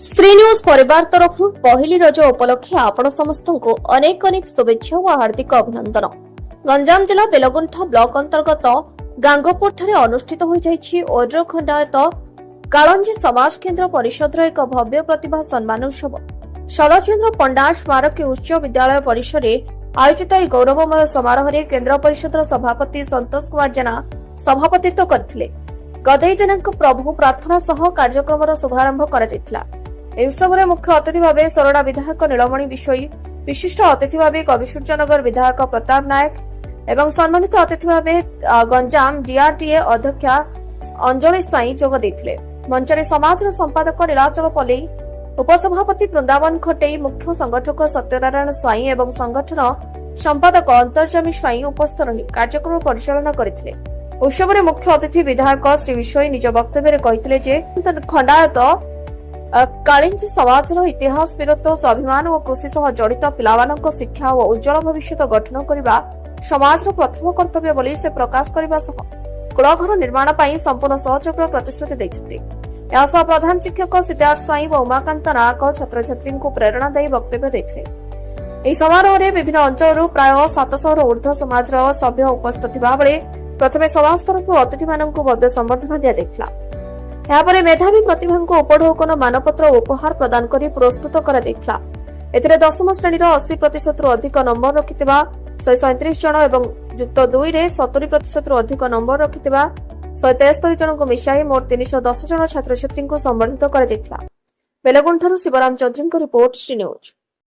Shri news परिवार तरफ पहली रज उपलक्षे आपण समस्त को अनेक अनेक शुभेच्छा और हार्दिक अभिनंदन। गंजाम जिला बेलगुंठा ब्लॉक अंतर्गत गांगोपुर ठारे अनुष्ठित हो जाइछि ओड्र खंडायत कालंजी समाज केन्द्र परिषद एक भव्य प्रतिभा सम्मान उत्सव। शरचंद्र पंडा स्मारक उच्च विद्यालय परिसर आयोजित यह गौरवमय समारोह में केन्द्र परिषद सभापति संतोष कुमार जेना सभापतित्व करथिले। गदई जेना प्रभु प्रार्थना सह कार्यक्रम शुभारंभ करा उत्सव में मुख्य अतिथि भाव सोरडा विधायक नीलमणि विषयी, विशिष्ट अतिथि भाव कविसूर्यनगर विधायक प्रताप नायक एवं सम्मानित अतिथि भाव गंजाम डीआरटीए अध्यक्षा अंजलि साई जोग देथिले। मंच में समाज संपादक नीलाचल पल्ली, उपसभापति वृंदावन खटेई, मुख्य संगठक सत्यनारायण स्वाई एवं संगठन संपादक अंतर्जामी स्वाई उपस्थित रही कार्यक्रम परिचालना करथिले। उत्सव में मुख्य अतिथि विधायक श्री विषय निज वक्तव्य कहिथिले जे खंडायत कालिंजी समाज इतिहास, वीरत्व, स्वाभिमान और कृषि सह जड़ित पिलामानक शिक्षा और उज्जवल भविष्य गठन करने समाज प्रथम कर्तव्य बोली से प्रकाश करने कुलघर निर्माण पर संपूर्ण सहयोग प्रतिश्रुति देते। प्रधान शिक्षक सिद्धार्थ स्वाई और उमाकांत नायक छात्र छात्री को प्रेरणा दे वक्तव्य देते। समारोह में विभिन्न अंचल प्राय 700 ऊर्ध्व समाज सभ्य उपस्थित बेले प्रथम समाज तरफ अतिथि मानक भव्य संबर्धना दि जाइथिला। यापर मेधावी प्रतिभा उपढौकन मानपत्र उपहार प्रदान कर पुरस्कृत करा जाइथिला। एथिरे दशम श्रेणी 80% अधिक नंबर रखिथिबा 137 जन एवं युक्त 2 रे 70% अधिक नंबर रखिथिबा 173 जन को मिसाई मोट 310 जन छात्र छात्री को संबर्धित करा जाइथिला। बेलगुंठारू शिवराम चौधरी को रिपोर्ट, श्री न्यूज।